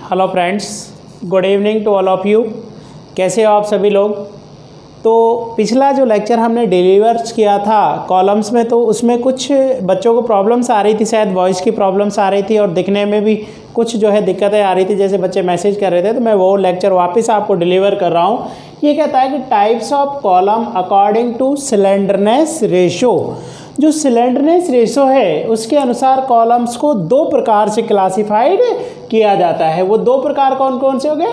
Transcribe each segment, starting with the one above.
Hello friends, good evening to all of you. कैसे हो आप सभी लोग। तो पिछला जो लेक्चर हमने डिलीवर्स किया था कॉलम्स में, तो उसमें कुछ बच्चों को प्रॉब्लम्स आ रही थी, शायद वॉइस की प्रॉब्लम्स आ रही थी और दिखने में भी कुछ जो है दिक्कतें आ रही थी, जैसे बच्चे मैसेज कर रहे थे। तो मैं वो लेक्चर वापस आपको डिलीवर कर रहा हूँ। ये कहता है कि types of column according to slenderness ratio. जो सिलेंडरनेस रेशो है उसके अनुसार कॉलम्स को दो प्रकार से क्लासिफाइड किया जाता है। वो दो प्रकार कौन कौन से हो गए?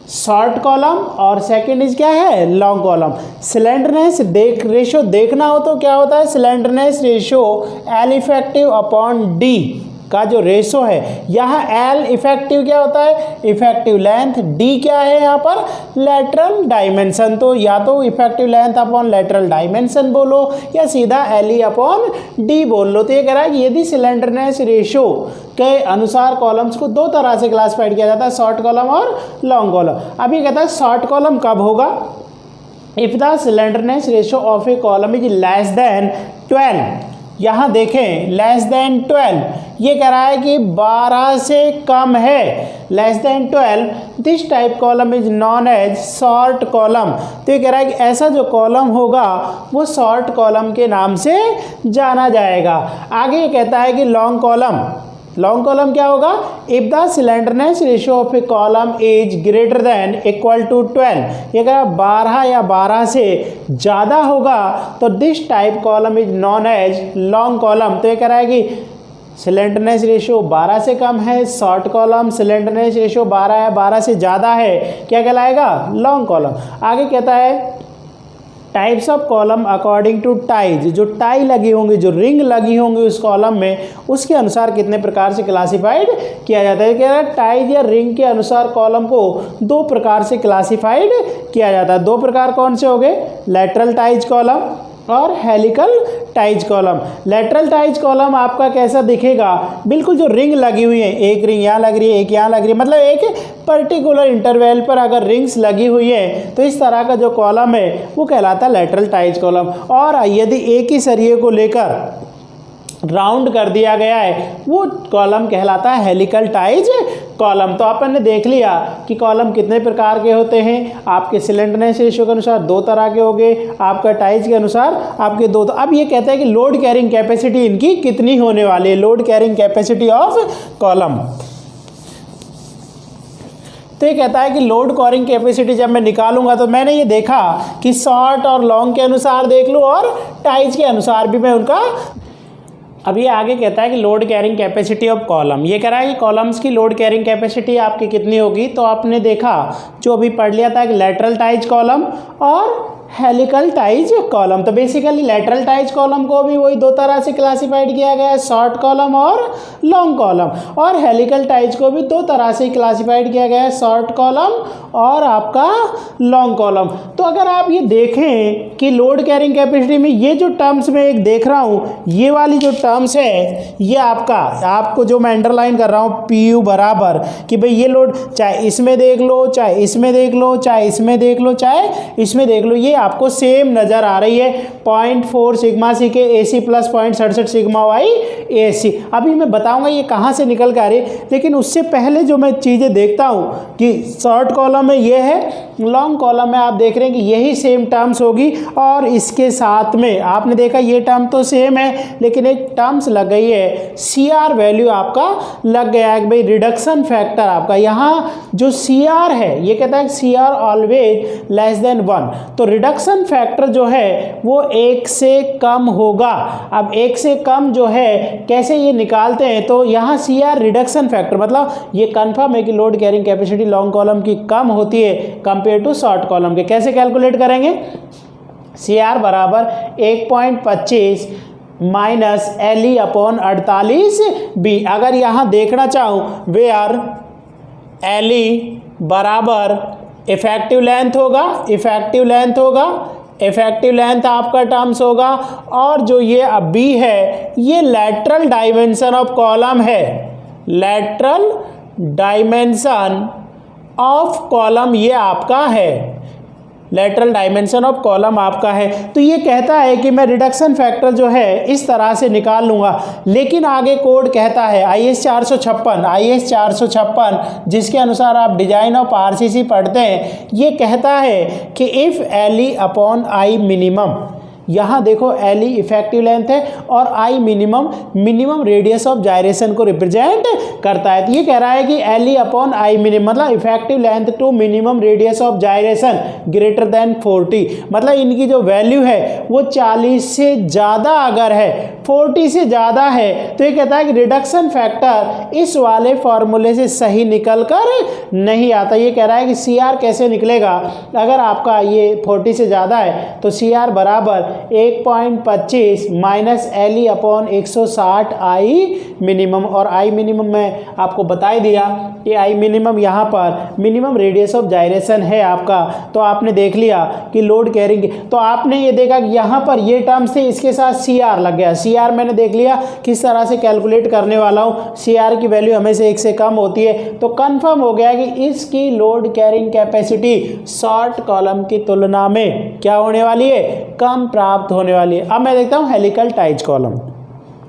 शॉर्ट कॉलम और सेकंड इज क्या है? Long column. सिलेंडरनेस रेशो देखना हो तो क्या होता है? Slenderness ratio L effective upon D का जो रेशो है, यहाँ एल इफेक्टिव क्या होता है? Effective length. डी क्या है यहाँ पर? Lateral dimension. तो या तो effective length upon lateral dimension बोलो या सीधा एल ई अपॉन डी बोल लो। तो ये कह रहा है कि यदि सिलेंडरनेस रेशो के अनुसार कॉलम्स को दो तरह से क्लासिफाइड किया जाता है, शॉर्ट कॉलम और लॉन्ग कॉलम। अभी कहता है शॉर्ट कॉलम कब होगा? If the slenderness ratio of a column is less than 12। यहाँ देखें, लेस देन 12, ये कह रहा है कि 12 से कम है, less than 12, this type column is known as short column. तो ये कह रहा है कि ऐसा जो कॉलम होगा वो शॉर्ट कॉलम के नाम से जाना जाएगा। आगे ये कहता है कि लॉन्ग कॉलम। लॉन्ग कॉलम क्या होगा? If the slenderness ratio of a column is greater than equal to 12, ये कह 12 या 12 से ज़्यादा होगा तो this type column is known as long column. तो ये कह रहा है कि सिलेंडरनेस रेशियो 12 से कम है शॉर्ट कॉलम, सिलेंडरनेस रेशियो 12 है, 12 से ज़्यादा है, क्या कहलाएगा? Long column. आगे कहता है types of column according to ties. जो टाई लगी होंगी, जो रिंग लगी होंगी उस कॉलम में, उसके अनुसार कितने प्रकार से क्लासिफाइड किया जाता है। कह रहा है टाइज या रिंग के अनुसार कॉलम को दो प्रकार से क्लासिफाइड किया जाता है। दो प्रकार कौन से हो गए? लेटरल टाइज कॉलम और helical ties column. Lateral ties column आपका कैसा दिखेगा? बिल्कुल जो रिंग लगी हुई है, एक रिंग यहाँ लग रही है, एक यहाँ लग रही है, मतलब एक पर्टिकुलर इंटरवल पर अगर रिंग्स लगी हुई है तो इस तरह का जो कॉलम है वो कहलाता है लेटरल टाइज कॉलम। और यदि एक ही सरिये को लेकर राउंड कर दिया गया है वो कॉलम कहलाता है हेलिकल टाइज कॉलम। तो अपन ने देख लिया कि कॉलम कितने प्रकार के होते हैं। आपके सिलेंडरनेस रेशियो के अनुसार दो तरह के हो गए, आपका टाइज के अनुसार आपके दो। तो अब ये कहता है कि लोड कैरिंग कैपेसिटी इनकी कितनी होने वाली है, load carrying capacity of column. तो ये कहता है कि लोड कैरिंग कैपेसिटी जब मैं निकालूंगा तो मैंने ये देखा कि शॉर्ट और लॉन्ग के अनुसार देख लूँ और टाइज के अनुसार भी मैं उनका। अब ये आगे कहता है कि load carrying capacity of column. ये कह रहा है कि कॉलम्स की लोड कैरिंग कैपेसिटी आपकी कितनी होगी। तो आपने देखा जो अभी पढ़ लिया था कि लेटरल टाइज कॉलम और हेलिकल टाइज कॉलम। तो बेसिकली लेटरल टाइज कॉलम को भी वही दो तरह से क्लासिफाइड किया गया है, शॉर्ट कॉलम और लॉन्ग कॉलम। और हेलिकल टाइज को भी दो तरह से क्लासिफाइड किया गया है, शॉर्ट कॉलम और आपका लॉन्ग कॉलम। तो अगर आप ये देखें कि लोड कैरिंग कैपेसिटी में ये जो टर्म्स में एक देख रहा हूँ, ये वाली जो टर्म्स है ये आपको जो मैं अंडरलाइन कर रहा हूँ PU बराबर कि भाई ये लोड चाहे इसमें देख लो, चाहे इसमें देख लो, चाहे इसमें देख लो, चाहे इसमें देख लो, ये आपको सेम नज़र आ रही है। 0.4 sigma c k AC plus 0.67 sigma y AC। अभी मैं बताऊंगा ये कहाँ से निकल कर आ रही है, लेकिन उससे पहले जो मैं चीज़ें देखता हूँ कि शॉर्ट कॉलम में ये है, लॉन्ग कॉलम में आप देख रहे हैं कि यही सेम टर्म्स होगी। और इसके साथ में आपने देखा ये टर्म तो सेम है लेकिन एक टर्म्स लग गई है, CR वैल्यू आपका लग गया है। भाई रिडक्शन फैक्टर आपका यहाँ जो CR है, ये कहता है CR ऑलवेज लेस देन 1। तो रिडक्शन फैक्टर जो है वो 1 से कम होगा। अब 1 से कम जो है कैसे ये निकालते हैं? तो यहाँ CR रिडक्शन फैक्टर, मतलब ये कंफर्म है कि load carrying capacity long column की कम होती है कंपेयर टू शॉर्ट कॉलम के। कैसे कैलकुलेट करेंगे? CR बराबर 1.25 माइनस LE अपॉन 48B। अगर यहाँ देखना चाहूँ वेयर LE बराबर इफेक्टिव लेंथ होगा, इफेक्टिव लेंथ आपका टर्म्स होगा, और जो ये अब B है ये लेटरल डायमेंशन ऑफ कॉलम है, लेटरल डायमेंशन ऑफ कॉलम ये आपका है। लेटरल डायमेंशन ऑफ कॉलम आपका है। तो ये कहता है कि मैं रिडक्शन फैक्टर जो है इस तरह से निकाल लूँगा, लेकिन आगे कोड कहता है IS 456 जिसके अनुसार आप डिजाइन ऑफ RCC पढ़ते हैं, ये कहता है कि if LE upon I minimum, यहाँ देखो LE इफेक्टिव लेंथ है और I minimum radius of gyration को रिप्रेजेंट करता है। तो ये कह रहा है कि LE अपॉन I मिनिमम मतलब effective length to minimum radius of gyration greater than 40, मतलब इनकी जो वैल्यू है वो 40 से ज़्यादा अगर है, 40 से ज़्यादा है, तो ये कहता है कि रिडक्शन फैक्टर इस वाले फॉर्मूले से सही निकल कर नहीं आता। ये कह रहा है कि CR कैसे निकलेगा, अगर आपका ये 40 से ज़्यादा है तो CR बराबर 1.25 minus LE upon 160 I minimum, और I मिनिमम मैं आपको बता ही दिया कि I मिनिमम यहाँ पर मिनिमम रेडियस ऑफ जायरेशन है आपका। तो आपने देख लिया कि लोड कैरिंग, तो आपने ये देखा कि यहाँ पर ये टर्म्स थे, इसके साथ CR लग गया। CR मैंने देख लिया किस तरह से कैलकुलेट करने वाला हूँ। CR की वैल्यू हमेशा 1 से कम होती है, तो कंफर्म हो गया कि इसकी load carrying capacity short column की तुलना में क्या होने वाली है, कम प्राप्त होने वाली है। अब मैं देखता हूँ हेलिकल टाइज कॉलम,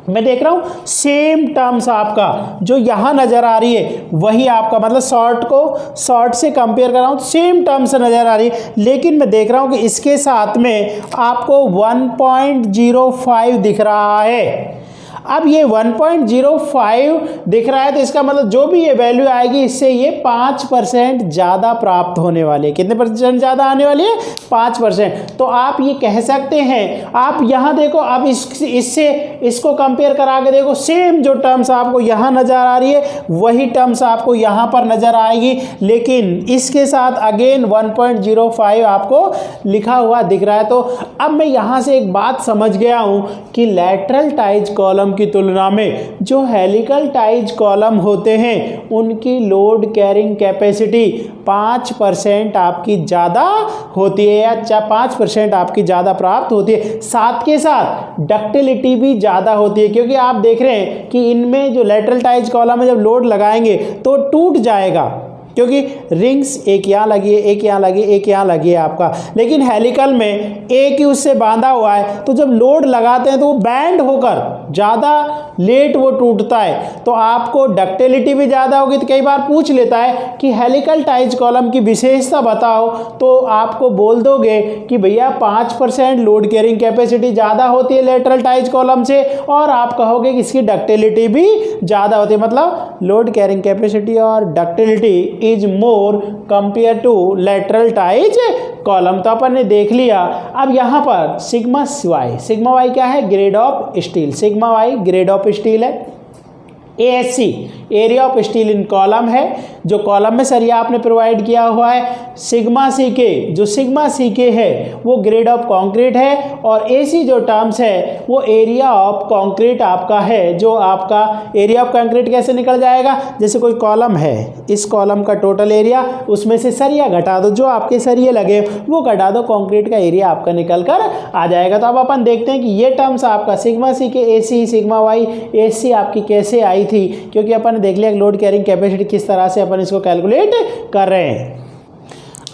मैं देख रहा हूँ सेम टर्म्स आपका जो यहाँ नज़र आ रही है वही आपका, मतलब शॉर्ट को शॉर्ट से कंपेयर कर रहा हूँ, सेम टर्म्स नज़र आ रही है, लेकिन मैं देख रहा हूँ कि इसके साथ में आपको 1.05 दिख रहा है। अब ये 1.05 दिख रहा है तो इसका मतलब जो भी ये वैल्यू आएगी इससे ये 5% ज़्यादा प्राप्त होने वाली है। कितने % ज़्यादा आने वाली है, 5%। तो आप ये कह सकते हैं, आप यहाँ देखो, आप इससे इसको कंपेयर करा के देखो, सेम जो टर्म्स आपको यहाँ नज़र आ रही है वही टर्म्स आपको यहाँ पर नज़र आएगी, लेकिन इसके साथ अगेन 1.05 आपको लिखा हुआ दिख रहा है। तो अब मैं यहाँ से एक बात समझ गया हूँ कि लैटरल टाइज कॉलम की तुलना में जो हेलिकल टाइज कॉलम होते हैं उनकी लोड कैरिंग कैपेसिटी 5% आपकी ज़्यादा होती है, या 5% आपकी ज़्यादा प्राप्त होती है। साथ के साथ डक्टिलिटी भी ज़्यादा होती है, क्योंकि आप देख रहे हैं कि इनमें जो लैटरल टाइज कॉलम में जब लोड लगाएंगे तो टूट जाएगा, क्योंकि रिंग्स एक यहाँ लगी है, एक यहाँ लगी, एक यहाँ लगी है आपका, लेकिन हेलिकल में एक ही उससे बांधा हुआ है, तो जब लोड लगाते हैं तो वो बैंड होकर ज़्यादा लेट वो टूटता है, तो आपको डक्टिलिटी भी ज़्यादा होगी। तो कई बार पूछ लेता है कि हेलिकल टाइज कॉलम की विशेषता बताओ, तो आपको बोल दोगे कि भैया 5% लोड कैरिंग कैपेसिटी ज़्यादा होती है लेटरल टाइज कॉलम से, और आप कहोगे कि इसकी डक्टिलिटी भी ज़्यादा होती है, मतलब लोड कैरिंग कैपेसिटी और ductility is more compare to lateral ties column. तो अपन ने देख लिया। अब यहाँ पर सिग्मा वाई क्या है, grade of steel, sigma y grade of steel है। ASC area of steel in column है, जो कॉलम में सरिया आपने प्रोवाइड किया हुआ है। सिग्मा CK, जो सिग्मा CK है वो ग्रेड ऑफ कंक्रीट है, और AC जो टर्म्स है वो एरिया ऑफ कंक्रीट आपका है। जो आपका एरिया ऑफ कंक्रीट कैसे निकल जाएगा, जैसे कोई कॉलम है, इस कॉलम का टोटल एरिया, उसमें से सरिया घटा दो, जो आपके सरिये लगे वो घटा दो, कंक्रीट का एरिया आपका निकल कर आ जाएगा। तो अब अपन देखते हैं कि ये टर्म्स आपका sigma CK AC sigma y ASC आपकी कैसे आई थी, क्योंकि अपन देख लिया लोड कैरिंग कैपेसिटी किस तरह से अपन इसको कैलकुलेट कर रहे हैं।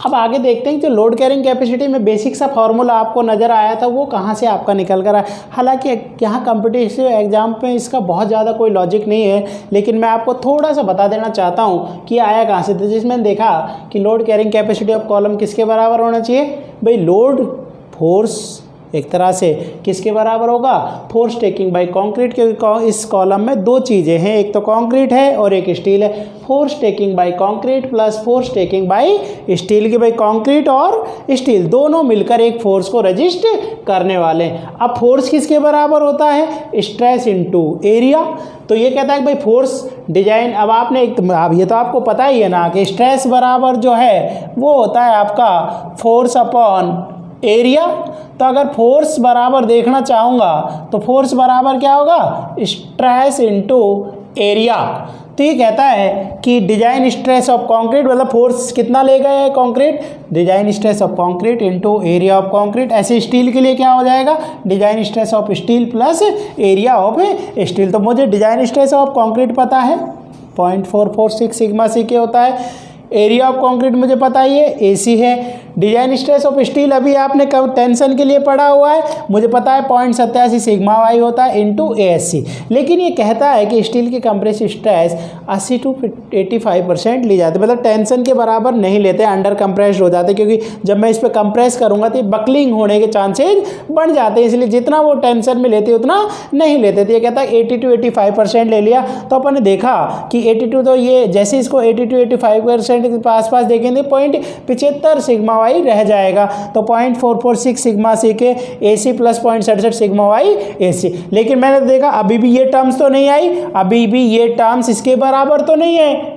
अब आगे देखते हैं जो लोड कैरिंग कैपेसिटी में बेसिक सा फॉर्मूला आपको नज़र आया था वो कहाँ से आपका निकल कर आया। हालांकि यहाँ कॉम्पिटिटिव एग्जाम पे इसका बहुत ज़्यादा कोई लॉजिक नहीं है, लेकिन मैं आपको थोड़ा सा बता देना चाहता हूँ कि आया कहाँ से। तो जिसमें देखा कि load carrying capacity of column किसके बराबर होना चाहिए, भाई लोड फोर्स एक तरह से किसके बराबर होगा, फोर्स टेकिंग बाय कंक्रीट, क्योंकि इस कॉलम में दो चीज़ें हैं, एक तो कंक्रीट है और एक स्टील है। Force taking by concrete plus force taking by steel, की भाई कंक्रीट और स्टील दोनों मिलकर एक फोर्स को रजिस्ट करने वाले हैं। अब फोर्स किसके बराबर होता है, स्ट्रेस इनटू एरिया। तो ये कहता है कि भाई फोर्स डिजाइन, अब आपने अब ये तो आपको पता ही है ना कि स्ट्रेस बराबर जो है वो होता है आपका फोर्स अपॉन एरिया। तो अगर फोर्स बराबर देखना चाहूँगा तो फोर्स बराबर क्या होगा, स्ट्रेस इनटू एरिया। तो ये कहता है कि डिजाइन स्ट्रेस ऑफ कंक्रीट, मतलब फोर्स कितना ले गए है concrete, design stress of concrete into area of concrete. ऐसे स्टील के लिए क्या हो जाएगा, design stress of steel plus area of steel. तो मुझे डिजाइन स्ट्रेस ऑफ कंक्रीट पता है 0.446 सिग्मा CK होता है, एरिया ऑफ कंक्रीट मुझे पता ही है AC है, डिजाइन स्ट्रेस ऑफ स्टील अभी आपने टेंशन के लिए पढ़ा हुआ है, मुझे पता है 0.87 सिग्मा वाई होता है इनटू ASC। लेकिन ये कहता है कि स्टील की कंप्रेसिव स्ट्रेस 80 to 85% ली जाती है, मतलब टेंशन के बराबर नहीं लेते, अंडर कंप्रेस्ड हो जाते, क्योंकि जब मैं इस पर कंप्रेस करूंगा तो बकलिंग होने के चांसेज बढ़ जाते हैं, इसलिए जितना वो टेंशन में लेते उतना नहीं लेते थे। ये कहता है 80 to 85% ले लिया। तो अपन ने देखा कि 82, तो ये जैसे इसको 80 to 85% के आसपास देखेंगे 0.75 सिग्मा वाई रह जाएगा, तो 0.446 sigma c k AC plus 0.67 sigma y AC। लेकिन मैंने देखा अभी भी ये टर्म्स तो नहीं आई, अभी भी ये टर्म्स इसके बराबर तो नहीं है।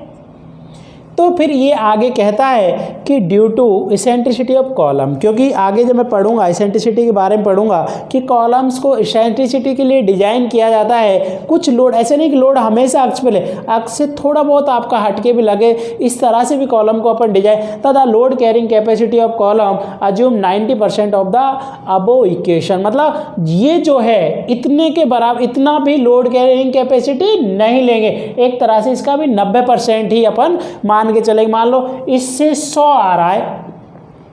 तो फिर ये आगे कहता है कि due to eccentricity of column, क्योंकि आगे जब मैं पढ़ूंगा इसेंट्रिसिटी के बारे में पढ़ूंगा कि कॉलम्स को इसेंट्रिसिटी के लिए डिजाइन किया जाता है। कुछ लोड ऐसे नहीं कि लोड हमेशा अक्ष पे ले, अक्ष से थोड़ा बहुत आपका हटके भी लगे, इस तरह से भी कॉलम को अपन डिजाइन, तथा load carrying capacity of column assume 90% of the above equation, मतलब ये जो है इतने के बराबर, इतना भी लोड कैरिंग कैपेसिटी नहीं लेंगे, एक तरह से इसका भी 90% ही अपन मान के चलेंगे। मान लो इससे 100 आ रहा है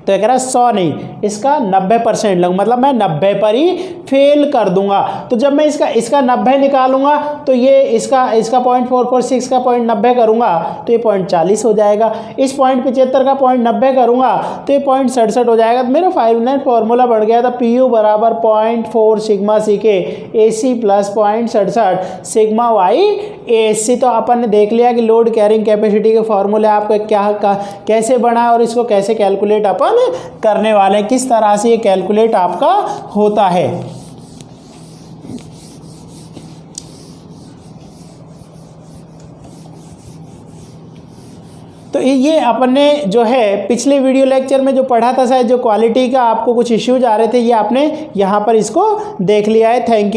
तो कह रहा है 100 नहीं, इसका 90% लूँगा, मतलब मैं 90 पर ही फेल कर दूंगा। तो जब मैं इसका 90 निकालूंगा तो ये इसका 0.446 का 0.90 करूंगा तो ये 0.40 हो जाएगा, इस 0.75 का 0.90 करूंगा तो ये 0.67 हो जाएगा। तो मेरा फाइनल फॉर्मूला बढ़ गया था PU बराबर 0.4 sigma c k AC plus 0.67 sigma y AC। तो अपन ने देख लिया कि लोड कैरिंग कैपेसिटी के फॉर्मूले आपका कैसे बना और इसको कैसे कैलकुलेट अपन करने वाले, किस तरह से ये कैलकुलेट आपका होता है। तो ये अपन ने जो है पिछले वीडियो लेक्चर में जो पढ़ा था, शायद जो क्वालिटी का आपको कुछ इश्यूज आ रहे थे, ये आपने यहाँ पर इसको देख लिया है। Thank you.